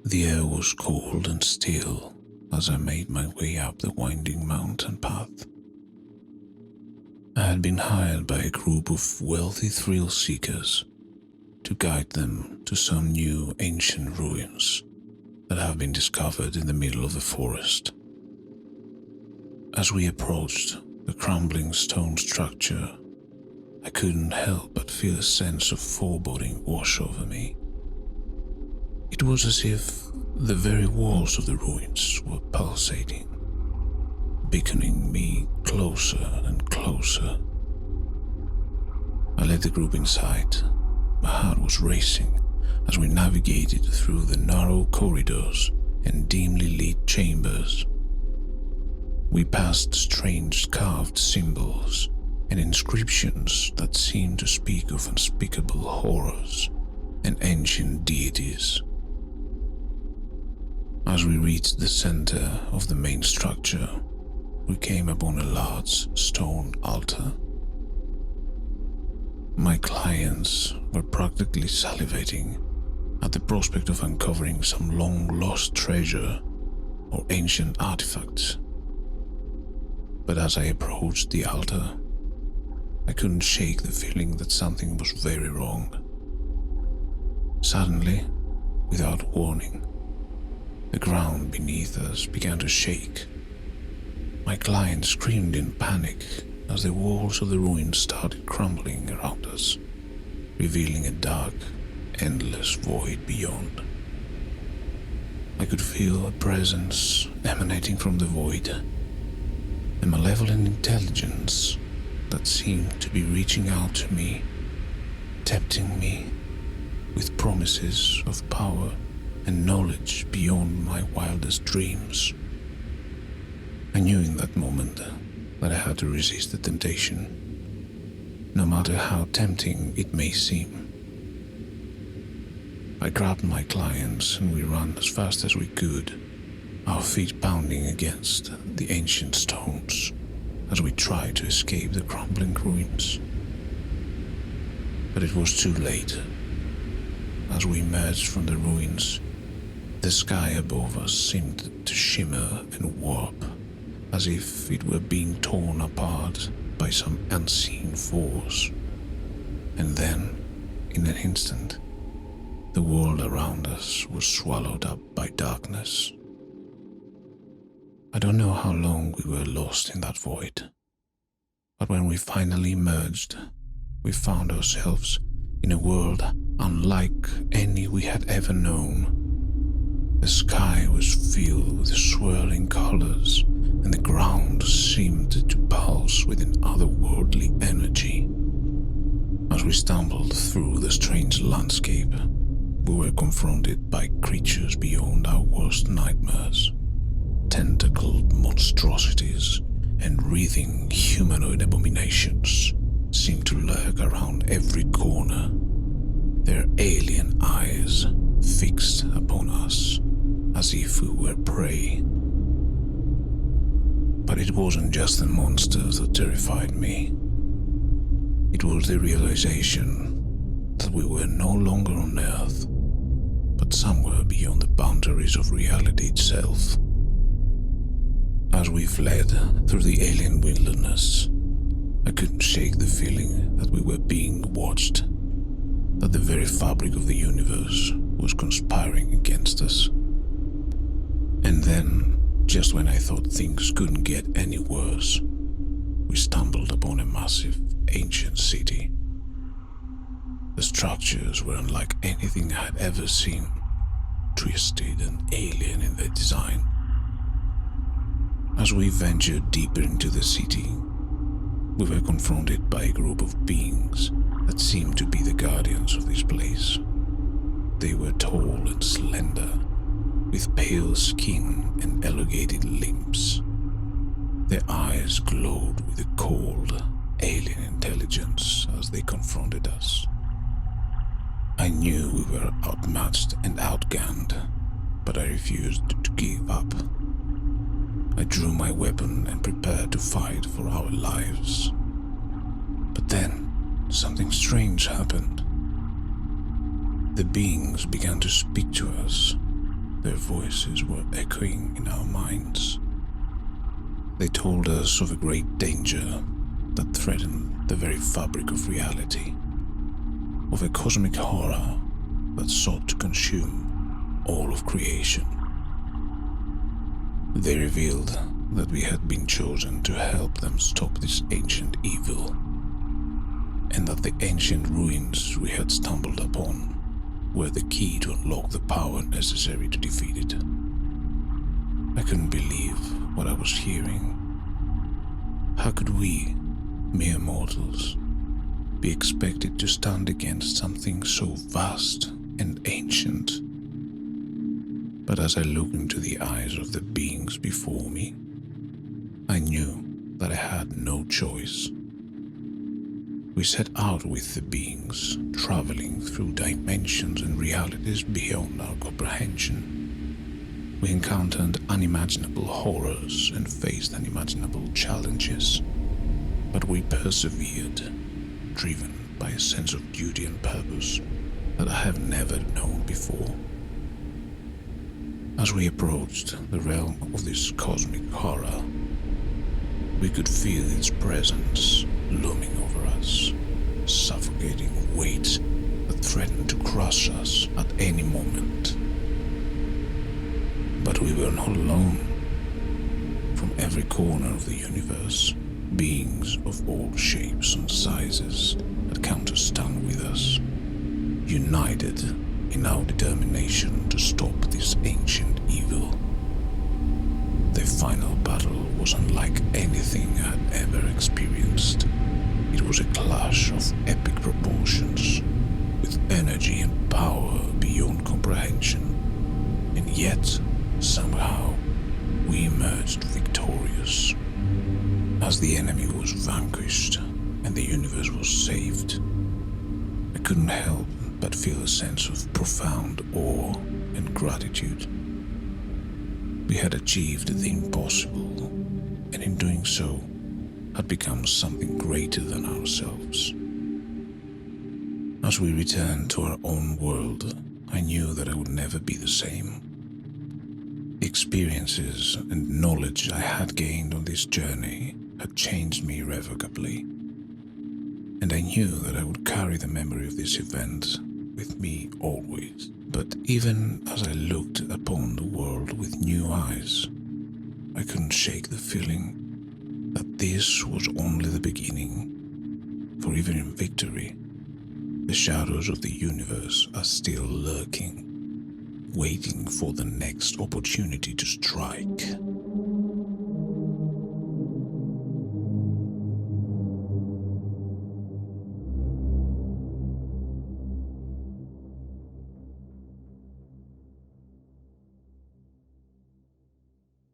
The air was cold and still as I made my way up the winding mountain path. I had been hired by a group of wealthy thrill seekers to guide them to some new ancient ruins that have been discovered in the middle of the forest. As we approached the crumbling stone structure, I couldn't help but feel a sense of foreboding wash over me. It was as if the very walls of the ruins were pulsating, beckoning me closer and closer. I led the group inside. My heart was racing as we navigated through the narrow corridors and dimly lit chambers. We passed strange carved symbols and inscriptions that seemed to speak of unspeakable horrors and ancient deities. As we reached the center of the main structure, we came upon a large stone altar. My clients were practically salivating at the prospect of uncovering some long-lost treasure or ancient artifacts. But as I approached the altar, I couldn't shake the feeling that something was very wrong. Suddenly, without warning, the ground beneath us began to shake. My client screamed in panic as the walls of the ruins started crumbling around us, revealing a dark, endless void beyond. I could feel a presence emanating from the void, a malevolent intelligence that seemed to be reaching out to me, tempting me with promises of power and knowledge beyond my wildest dreams. I knew in that moment that I had to resist the temptation, no matter how tempting it may seem. I grabbed my clients and we ran as fast as we could, our feet pounding against the ancient stones as we tried to escape the crumbling ruins. But it was too late. As we emerged from the ruins, the sky above us seemed to shimmer and warp, as if it were being torn apart by some unseen force. And then, in an instant, the world around us was swallowed up by darkness. I don't know how long we were lost in that void, but when we finally emerged, we found ourselves in a world unlike any we had ever known. The sky was filled with swirling colors, and the ground seemed to pulse with an otherworldly energy. As we stumbled through the strange landscape, we were confronted by creatures beyond our worst nightmares. Tentacled monstrosities and writhing humanoid abominations seemed to lurk around every corner, their alien eyes fixed upon us as if we were prey. But it wasn't just the monsters that terrified me. It was the realization that we were no longer on Earth, but somewhere beyond the boundaries of reality itself. As we fled through the alien wilderness, I couldn't shake the feeling that we were being watched, that the very fabric of the universe was conspiring against us. And then, just when I thought things couldn't get any worse, we stumbled upon a massive, ancient city. The structures were unlike anything I had ever seen, twisted and alien in their design. As we ventured deeper into the city, we were confronted by a group of beings that seemed to be the guardians of this place. They were tall and slender, with pale skin and elongated limbs. Their eyes glowed with a cold, alien intelligence as they confronted us. I knew we were outmatched and outgunned, but I refused to give up. I drew my weapon and prepared to fight for our lives. But then, something strange happened. The beings began to speak to us, Their voices were echoing in our minds. They told us of a great danger that threatened the very fabric of reality, of a cosmic horror that sought to consume all of creation. They revealed that we had been chosen to help them stop this ancient evil, and that the ancient ruins we had stumbled upon were the key to unlock the power necessary to defeat it. I couldn't believe what I was hearing. How could we, mere mortals, be expected to stand against something so vast and ancient? But as I looked into the eyes of the beings before me, I knew that I had no choice. We set out with the beings, traveling through dimensions and realities beyond our comprehension. We encountered unimaginable horrors and faced unimaginable challenges, but we persevered, driven by a sense of duty and purpose that I have never known before. As we approached the realm of this cosmic horror, we could feel its presence looming over us, suffocating weight that threatened to crush us at any moment. But we were not alone. From every corner of the universe, beings of all shapes and sizes had come to stand with us, united in our determination to stop this ancient evil. The final battle was unlike anything I had ever experienced. It was a clash of epic proportions, with energy and power beyond comprehension, and yet, somehow, we emerged victorious. As the enemy was vanquished and the universe was saved, I couldn't help but feel a sense of profound awe and gratitude. We had achieved the impossible, and in doing so, had become something greater than ourselves. As we returned to our own world, I knew that I would never be the same. The experiences and knowledge I had gained on this journey had changed me irrevocably, and I knew that I would carry the memory of this event with me always. But even as I looked upon the world with new eyes, I couldn't shake the feeling that this was only the beginning. For even in victory, the shadows of the universe are still lurking, waiting for the next opportunity to strike.